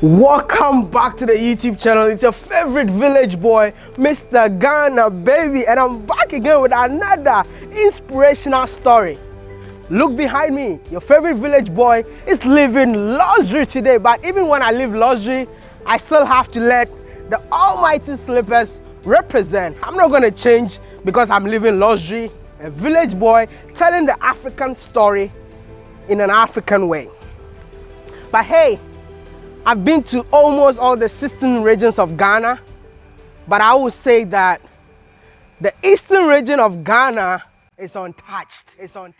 Welcome back to the YouTube channel. It's your favorite village boy, Mr. Ghana baby, and I'm back again with another inspirational story. Look behind me. Your favorite village boy is living luxury today, but even when I live luxury, I still have to let the almighty slippers represent. I'm not going to change because I'm living luxury. A village boy telling the African story in an African way. But hey, I've been to almost all the 16 regions of Ghana, but I would say that the eastern region of Ghana is untouched. It's untouched.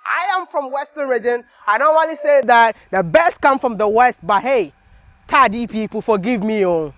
I am from Western region. I normally say that the best come from the West, but hey, Tadi people, forgive me.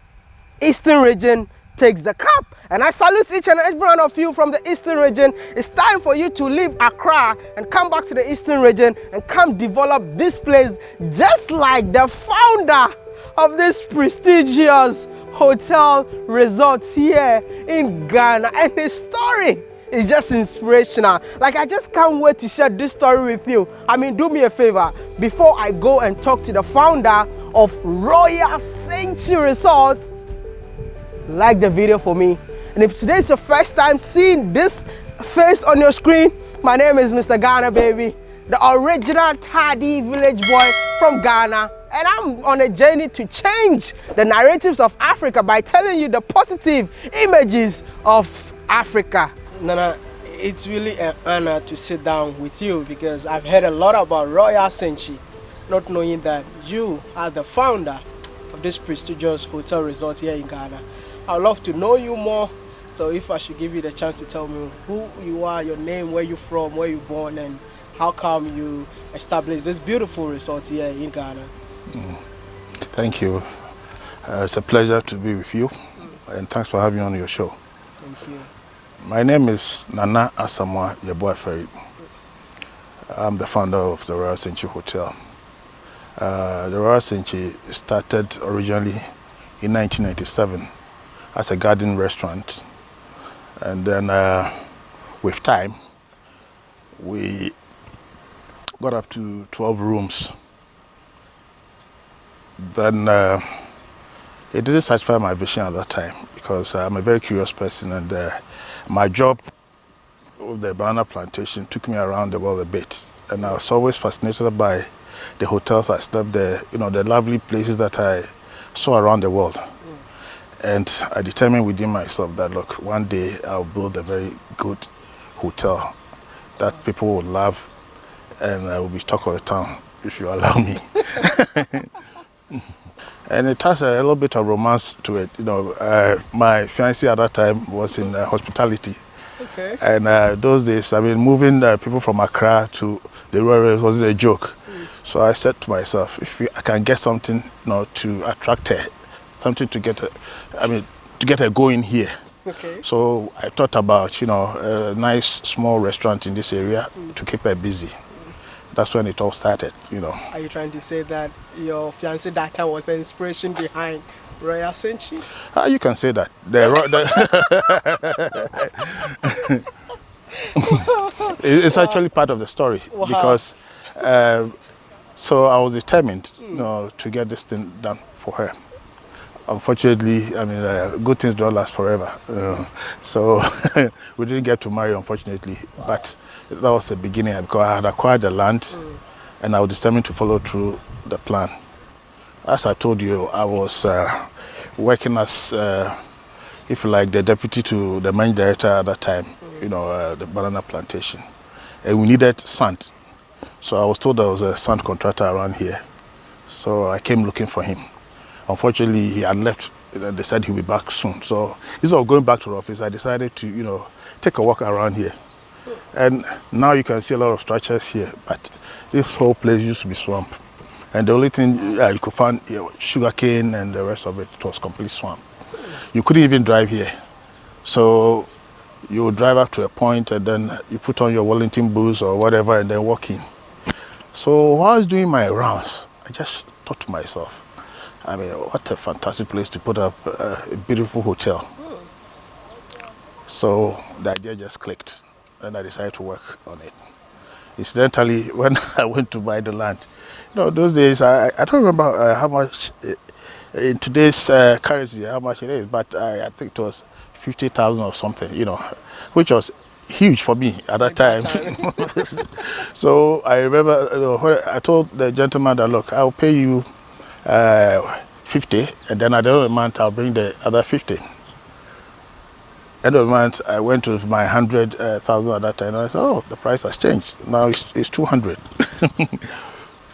Eastern region takes the cup, and I salute each and every one of you from the Eastern region. It's time for you to leave Accra and come back to the Eastern region and come develop this place, just like the founder of this prestigious hotel resort here in Ghana, and his story is just inspirational. Like, I just can't wait to share this story with you. I mean, do me a favor, before I go and talk to the founder of Royal Senchi Resort, like the video for me. And if today is your first time seeing this face on your screen, my name is Mr. Ghana baby, the original Tadi village boy from Ghana, and I'm on a journey to change the narratives of Africa by telling you the positive images of Africa. Nana, it's really an honor to sit down with you because I've heard a lot about Royal Senchi, not knowing that you are the founder of this prestigious hotel resort here in Ghana. I'd love to know you more, so if I should give you the chance to tell me who you are, your name, where you're from, where you're born, and how come you established this beautiful resort here in Ghana. Thank you. It's a pleasure to be with you, and thanks for having me on your show. Thank you. My name is Nana Asamoah Yeboah. I'm the founder of the Royal Senchi Hotel. The Royal Senchi started originally in 1997 as a garden restaurant, and then with time we got up to 12 rooms. Then it didn't satisfy my vision at that time because I'm a very curious person, and my job with the banana plantation took me around the world a bit, and I was always fascinated by the hotels I slept there, you know, the lovely places that I saw around the world. And I determined within myself that, look, one day I'll build a very good hotel that people will love, and I will be talk of the town, if you allow me. And it has a little bit of romance to it. You know, my fiancée at that time was in hospitality. Okay. And those days, I mean, moving people from Accra to the Royal wasn't a joke. So I said to myself, if I can get something, you know, to attract her, something to get her, to get her going here. Okay. So I thought about, you know, a nice small restaurant in this area to keep her busy. That's when it all started, you know. Are you trying to say that your fiancé data was the inspiration behind Royal Senchi? You can say that. It's actually part of the story. Wow. Because so I was determined, you know, to get this thing done for her. Unfortunately, I mean, good things don't last forever. So we didn't get to marry, unfortunately. Wow. But that was the beginning, because I had acquired the land and I was determined to follow through the plan. As I told you, I was working as, if you like, the deputy to the managing director at that time, you know, the banana plantation. And we needed sand. So I was told there was a sand contractor around here. So I came looking for him. Unfortunately, he had left they said he'll be back soon. So instead of going back to the office, I decided to, take a walk around here. And now you can see a lot of structures here, but this whole place used to be swamp. And the only thing you could find sugar cane, and the rest of it was complete swamp. You couldn't even drive here. So you would drive up to a point and then you put on your Wellington boots or whatever and then walk in. So while I was doing my rounds, I just thought to myself, I mean, what a fantastic place to put up a beautiful hotel. So the idea just clicked and I decided to work on it. Incidentally, when I went to buy the land, those days, I don't remember how much, in today's currency, how much it is, but I think it was 50,000 or something, which was huge for me at that time. So I remember when I told the gentleman that, look, I'll pay you 50, and then at the end of the month, I'll bring the other 50. End of the month, I went to my 100,000 at that time, and I said, oh, the price has changed. Now it's 200.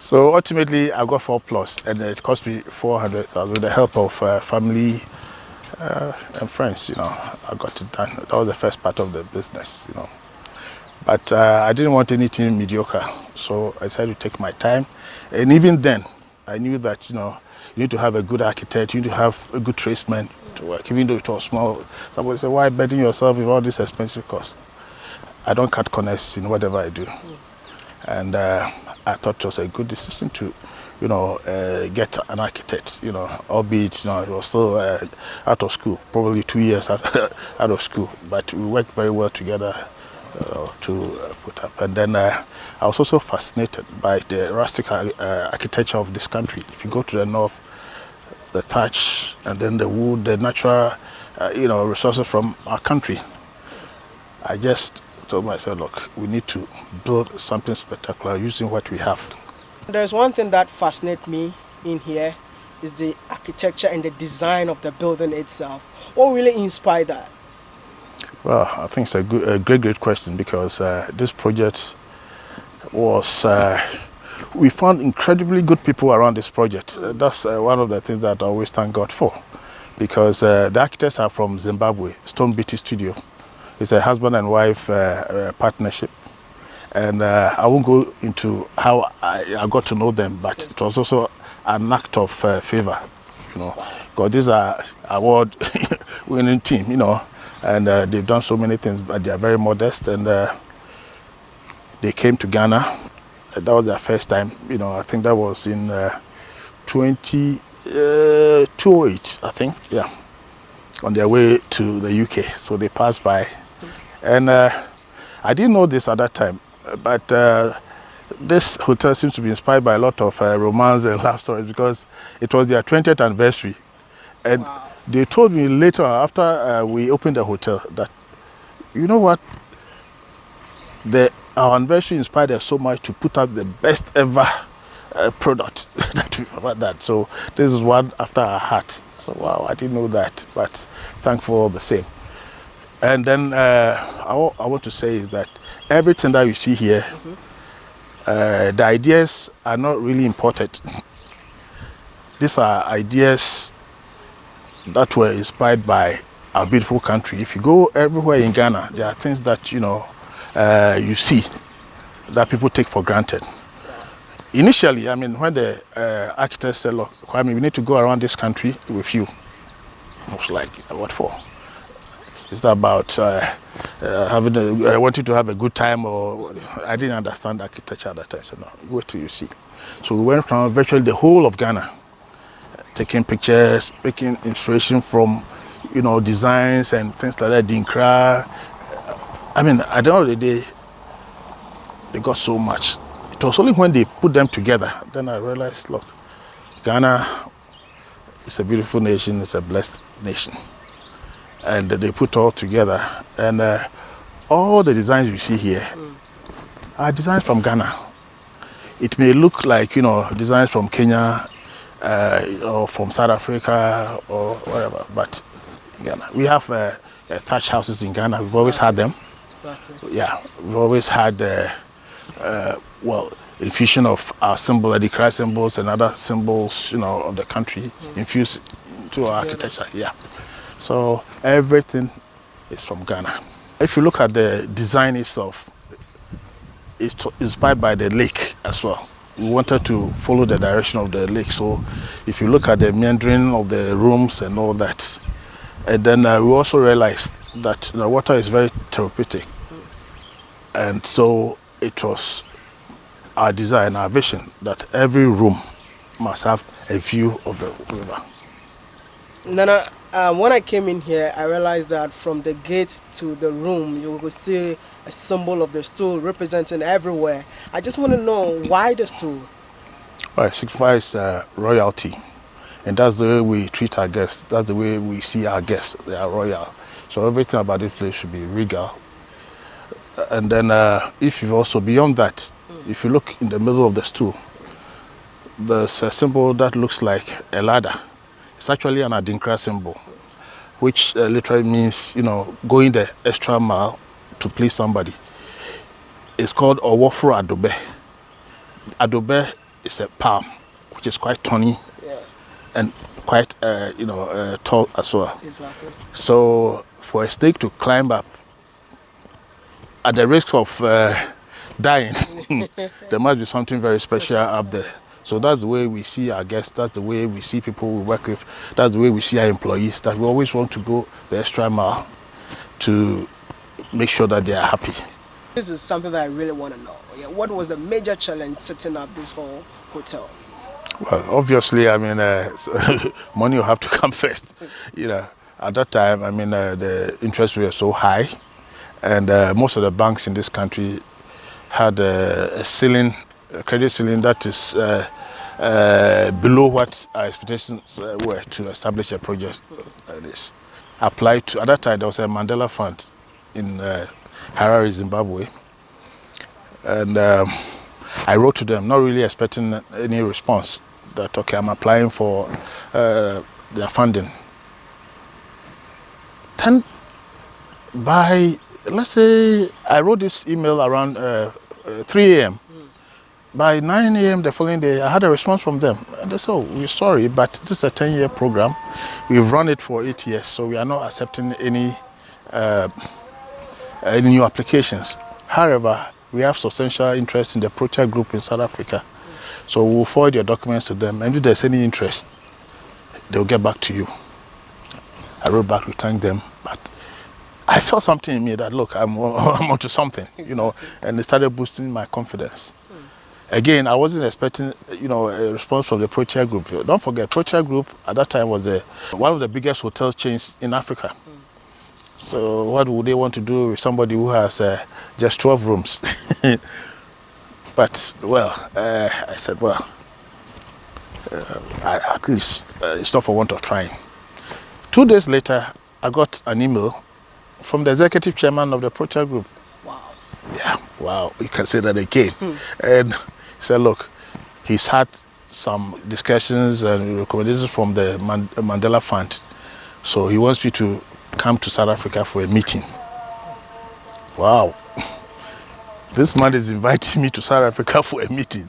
So ultimately, I got 4+, and it cost me 400,000 with the help of family and friends. I got it done. That was the first part of the business. But I didn't want anything mediocre, so I decided to take my time. And even then, I knew that you need to have a good architect, you need to have a good tradesman to work, even though it was small. Somebody said, why burden yourself with all this expensive costs? I don't cut corners in whatever I do. And I thought it was a good decision to, get an architect, albeit, it was still out of school, probably 2 years out of school, but we worked very well together to put up. And then I was also fascinated by the rustic architecture of this country. If you go to the north, the thatch, and then the wood, the natural, resources from our country. I just told myself, look, we need to build something spectacular using what we have. There's one thing that fascinates me in here is the architecture and the design of the building itself. What really inspired that? Well, I think it's a great question, because this project was, we found incredibly good people around this project. That's one of the things that I always thank God for, because the architects are from Zimbabwe, Stone Beatty Studio. It's a husband and wife partnership. And I won't go into how I got to know them, but it was also an act of favor, because these are award-winning team, and they've done so many things, but they are very modest, and they came to Ghana. That was their first time, I think that was in 2008, I think, yeah, on their way to the UK. So they passed by, and I didn't know this at that time, but this hotel seems to be inspired by a lot of romance and love stories, because it was their 20th anniversary. And wow. They told me later, after we opened the hotel, that, you know what, our anniversary inspired us so much to put up the best ever product that we've ever done. So this is one after our heart. So wow, I didn't know that, but thankful all the same. And then I want to say is that everything that you see here, the ideas are not really imported. These are ideas that were inspired by our beautiful country. If you go everywhere in Ghana, there are things that you see that people take for granted. Initially, I mean, when the architect said, look, Kwame, we need to go around this country with you, I was like, what for? Is that about I wanted to have a good time, or I didn't understand architecture at that time. So no, wait till you see. So we went around virtually the whole of Ghana, taking pictures, taking inspiration from, designs and things like that, Dinkra. I mean, at the end of the day, they got so much. It was only when they put them together, then I realized, look, Ghana is a beautiful nation, it's a blessed nation. And they put all together, and all the designs you see here are designs from Ghana. It may look like, designs from Kenya, or from South Africa, or whatever, but Ghana. We have thatch houses in Ghana. We've always had them. Exactly. Yeah, we've always had, infusion of our symbol, the Christ symbols and other symbols, of the country, infused to architecture. Yeah. So everything is from Ghana. If you look at the design itself, it's inspired by the lake as well. We wanted to follow the direction of the lake. So if you look at the meandering of the rooms and all that, and then we also realized that the water is very therapeutic. And so it was our design, our vision, that every room must have a view of the river. Nana, when I came in here, I realized that from the gate to the room, you will see a symbol of the stool representing everywhere. I just want to know why the stool? Well, it signifies royalty. And that's the way we treat our guests. That's the way we see our guests. They are royal. So everything about this place should be regal. And then if you also, beyond that, if you look in the middle of the stool, there's a symbol that looks like a ladder. It's actually an Adinkra symbol, which literally means, you know, going the extra mile to please somebody. It's called Owofro Adobe. Adobe is a palm, which is quite thorny and quite, tall as well. Exactly. So for a snake to climb up, at the risk of dying, there must be something very special up there. So that's the way we see our guests, that's the way we see people we work with, that's the way we see our employees, that we always want to go the extra mile to make sure that they are happy. This is something that I really want to know. Yeah, what was the major challenge setting up this whole hotel? Well, obviously, I mean, money will have to come first. You know, at that time, I mean, the interest rates were so high, and most of the banks in this country had a ceiling, a credit ceiling that is below what our expectations were to establish a project like this. Applied to, at that time, there was a Mandela Fund in Harare, Zimbabwe, and I wrote to them, not really expecting any response, that, okay, I'm applying for their funding. Then by, let's say, I wrote this email around 3 a.m. By 9 a.m. the following day, I had a response from them. And they said, oh, we're sorry, but this is a 10-year program. We've run it for 8 years, so we are not accepting any new applications. However, we have substantial interest in the project group in South Africa. So we'll forward your documents to them, and if there's any interest, they'll get back to you. I wrote back, we thanked them, but I felt something in me that, look, I'm onto something, you know, and it started boosting my confidence. Again, I wasn't expecting, you know, a response from the project group. Don't forget, project group at that time was one of the biggest hotel chains in Africa. So what would they want to do with somebody who has just 12 rooms? But, well, I said, well, at least it's not for want of trying. 2 days later, I got an email from the executive chairman of the project group. Wow. Yeah, wow, you can say that again. And he said, look, he's had some discussions and recommendations from the Mandela Fund. So he wants me to come to South Africa for a meeting. Wow. This man is inviting me to South Africa for a meeting.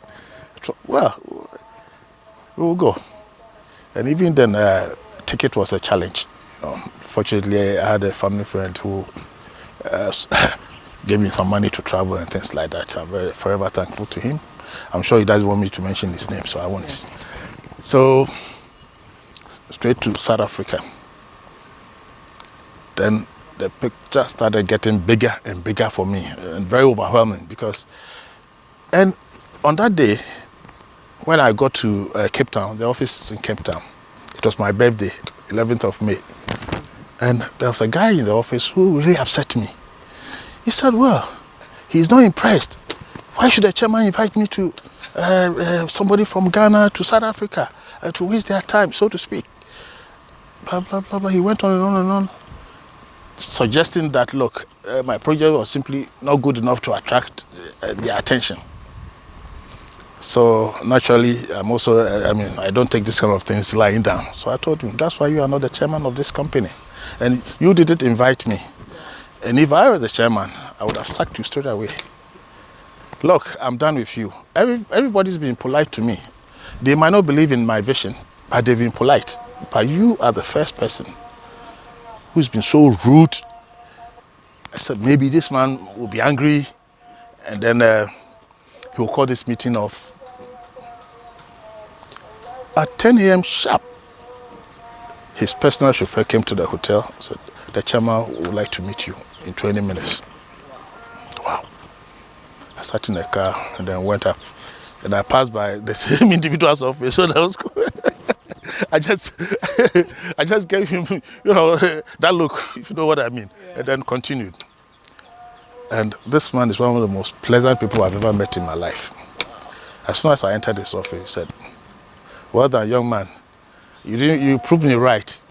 Well, we will go. And even then, ticket was a challenge. Fortunately, I had a family friend who gave me some money to travel and things like that. I'm forever thankful to him. I'm sure he doesn't want me to mention his name, so I won't. So, straight to South Africa. Then the picture started getting bigger and bigger for me, and very overwhelming because, and on that day, when I got to Cape Town, the office is in Cape Town, it was my birthday, 11th of May. And there was a guy in the office who really upset me. He said, well, he's not impressed. Why should the chairman invite me to somebody from Ghana to South Africa to waste their time, so to speak? Blah, blah, blah, blah. He went on and on and on, suggesting that, look, my project was simply not good enough to attract their attention. So naturally, I'm also, I don't take this kind of things lying down. So I told him, that's why you are not the chairman of this company. And you didn't invite me. And if I was the chairman, I would have sacked you straight away. Look, I'm done with you. Everybody's been polite to me. They might not believe in my vision, but they've been polite. but you are the first person who's been so rude. I said, maybe this man will be angry, and then he will call this meeting off. At 10 a.m. sharp, his personal chauffeur came to the hotel, said, the chairman would like to meet you in 20 minutes. Wow. I sat in the car and then went up. And I passed by the same individual's office, so that was cool. I just gave him, that look, if you know what I mean, and then continued. And this man is one of the most pleasant people I've ever met in my life. As soon as I entered his office, he said, well done, young man. You proved me right,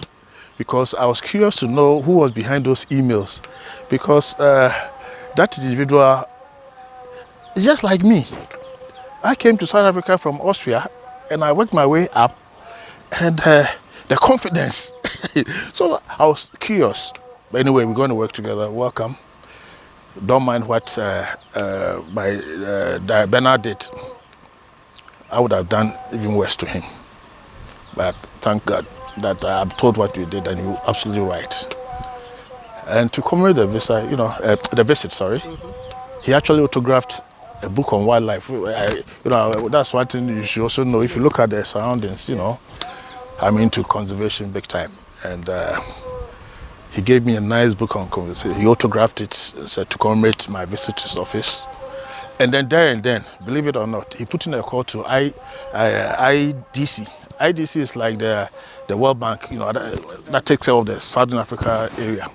because I was curious to know who was behind those emails, because that individual is just like me. I came to South Africa from Austria, and I worked my way up, and the confidence. So I was curious. But anyway, we're going to work together. Welcome. Don't mind what Bernard did. I would have done even worse to him. But thank God that I'm told what you did, and you're absolutely right. And to commemorate the visa, the visit, he actually autographed a book on wildlife. That's one thing you should also know. If you look at the surroundings, I'm into conservation big time. And he gave me a nice book on conservation. He autographed it, said to commemorate my visit to his office. And then there and then, believe it or not, he put in a call to IDC. IDC is like the World Bank, that takes care of the Southern Africa area.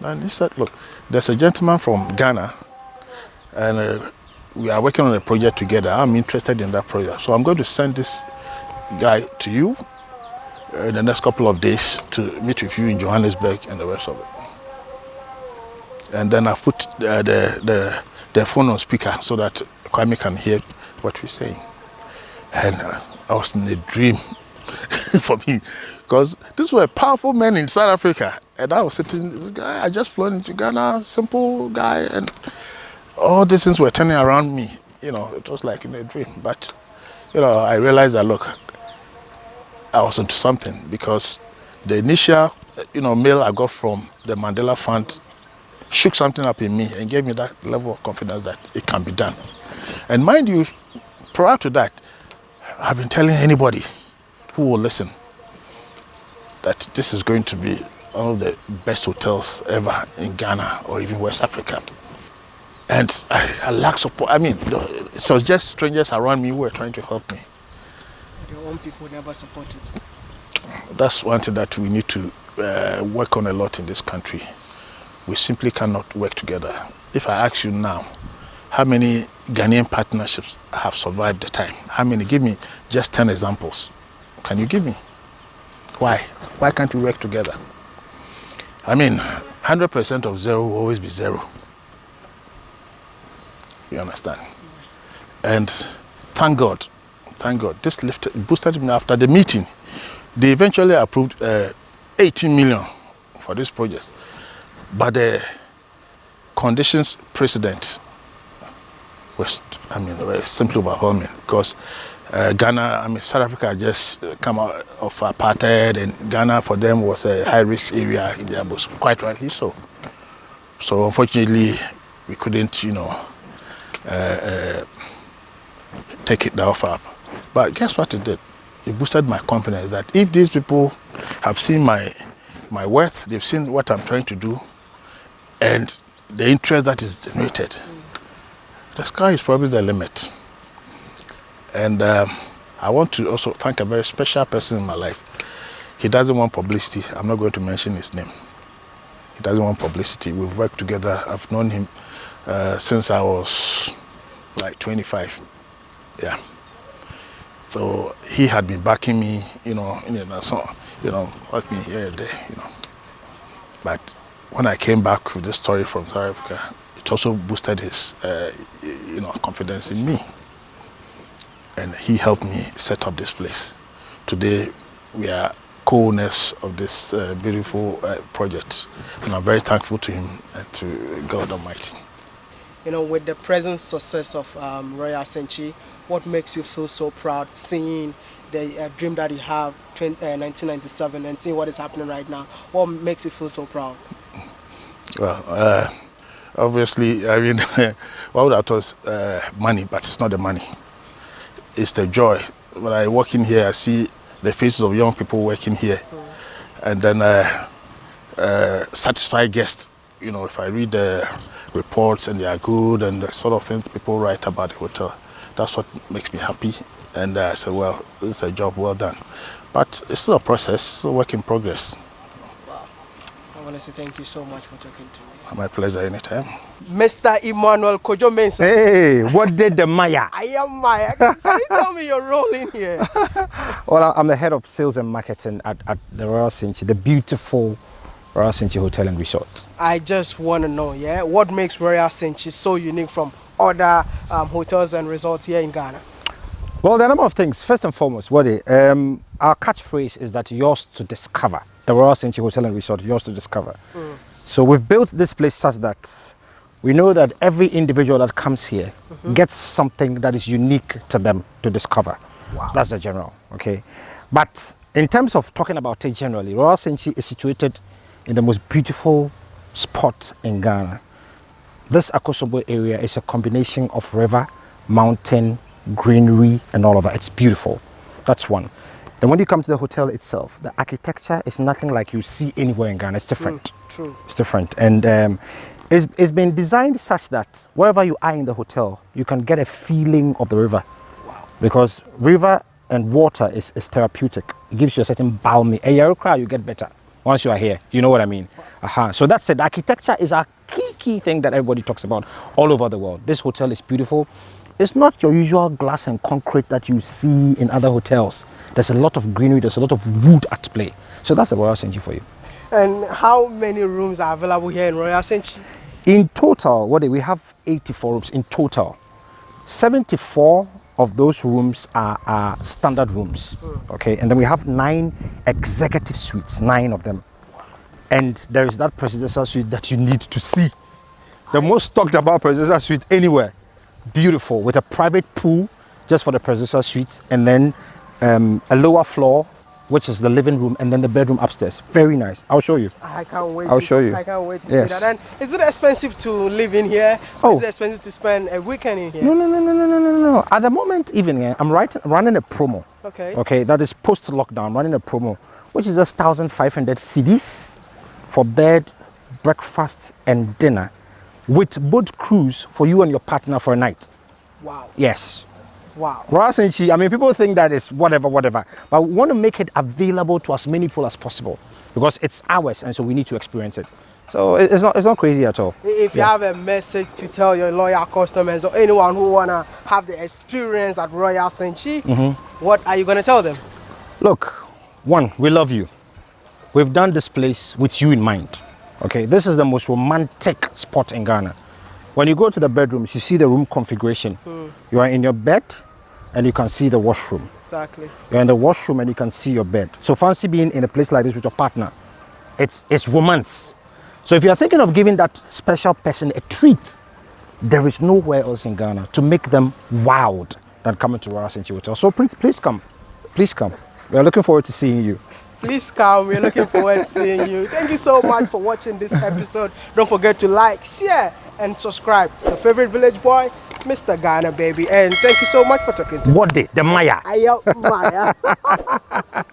And he said, look, there's a gentleman from Ghana, and we are working on a project together. I'm interested in that project. So I'm going to send this guy to you in the next couple of days to meet with you in Johannesburg and the rest of it. And then I put the phone on speaker so that Kwame can hear what we're saying. And I was in a dream for me, because these were powerful men in South Africa. And I was sitting, this guy, I just flown into Ghana, simple guy, and all these things were turning around me. It was like in a dream. But, I realized that, look, I was into something, because the initial, mail I got from the Mandela Fund shook something up in me and gave me that level of confidence that it can be done. And mind you, prior to that, I've been telling anybody who will listen that this is going to be one of the best hotels ever in Ghana or even West Africa. And I lack support. I mean, it was just strangers around me who were trying to help me. Your own people never supported. That's one thing that we need to work on a lot in this country. We simply cannot work together. If I ask you now, how many Ghanaian partnerships have survived the time? How many? Give me just 10 examples. Can you give me? Why? Why can't we work together? I mean, 100% of zero will always be zero. You understand? And thank God, this boosted me after the meeting. They eventually approved 18 million for this project. But the conditions precedent was simply overwhelming, because Ghana, South Africa just come out of apartheid, and Ghana for them was a high-risk area in their bush, quite rightly so. So unfortunately, we couldn't, take the offer up. But guess what it did? It boosted my confidence that if these people have seen my worth, they've seen what I'm trying to do, and the interest that is generated, the sky is probably the limit. And I want to also thank a very special person in my life. He doesn't want publicity. I'm not going to mention his name. He doesn't want publicity. We've worked together. I've known him since I was like 25. Yeah. So he had been backing me, helping me here and there, But when I came back with this story from South Africa, it also boosted his, confidence in me. And he helped me set up this place. Today, we are co-owners of this beautiful project. And I'm very thankful to him and to God Almighty. you know, with the present success of Royal Senchi, what makes you feel so proud seeing the dream that you have 1997 and seeing what is happening right now? What makes you feel so proud? Well, obviously, I mean, what would I thought money, but it's not the money. It's the joy. When I walk in here, I see the faces of young people working here, and then satisfied guests. You know, if I read the reports and they are good and the sort of things people write about the hotel, that's what makes me happy. And I say, well, it's a job well done. But it's still a process, still a work in progress. Wow. I want to say thank you so much for talking to me. My pleasure anytime. Mr. Emmanuel Kojo Mensah. Hey, WODEMAYA? Aiyawodemaya. Can you tell me your role in here? Well, I'm the head of sales and marketing at the Royal Senchi, the beautiful Royal Senchi Hotel and Resort. I just want to know, yeah, what makes Royal Senchi so unique from other hotels and resorts here in Ghana? Well, there are a number of things. First and foremost, our catchphrase is that yours to discover. The Royal Senchi Hotel and Resort, yours to discover. So we've built this place such that we know that every individual that comes here gets something that is unique to them to discover. Wow. So that's the general, okay? But in terms of talking about it generally, Royal Senchi is situated in the most beautiful spot in Ghana. This Akosombo area is a combination of river, mountain, greenery, and all of that. It's beautiful. That's one. Then when you come to the hotel itself, the architecture is nothing like you see anywhere in Ghana. It's different. True. It's different. And it's been designed such that wherever you are in the hotel, you can get a feeling of the river. Wow. Because river and water is therapeutic. It gives you a certain balmy. A year cry, you get better once you are here. You know what I mean? So that's it. Architecture is a key thing that everybody talks about all over the world. This hotel is beautiful. It's not your usual glass and concrete that you see in other hotels. There's a lot of greenery, there's a lot of wood at play. So that's a Royal Senchi for you. And how many rooms are available here in Royal Senchi? In total, we have 84 rooms in total. 74 of those rooms are standard rooms, okay? And then we have 9 executive suites, 9 of them. And there is that presidential suite that you need to see. The most talked about presidential suite anywhere. Beautiful, with a private pool just for the presidential suite, and then a lower floor, which is the living room, and then the bedroom upstairs. Very nice. I'll show you. I can't wait. I'll show you. I can't wait to Yes. see that. And is it expensive to live in here? Oh. Is it expensive to spend a weekend in here? No. At the moment, even I'm running a promo. Okay. Okay, that is post-lockdown, running a promo, which is just 1,500 cedis for bed, breakfast, and dinner, with boat cruise for you and your partner for a night. Wow. Yes. Wow. Royal Senchi, I mean, people think that it's whatever, but we want to make it available to as many people as possible because it's ours, and so we need to experience it. So it's not crazy at all. If you have a message to tell your loyal customers or anyone who want to have the experience at Royal Senchi, what are you going to tell them? Look, one, we love you. We've done this place with you in mind. Okay, this is the most romantic spot in Ghana. When you go to the bedrooms, you see the room configuration. You are in your bed and you can see the washroom. Exactly. You're in the washroom and you can see your bed. So fancy being in a place like this with your partner. It's romance. So if you're thinking of giving that special person a treat, there is nowhere else in Ghana to make them wowed than coming to Royal Senchi Hotel. So please come. Please come. We are looking forward to seeing you. Please come. We're looking forward to seeing you. Thank you so much for watching this episode. Don't forget to like, share, and subscribe. Your favorite village boy, Mr. Ghana Baby. And thank you so much for talking to me. WODEMAYA? Aiyawodemaya.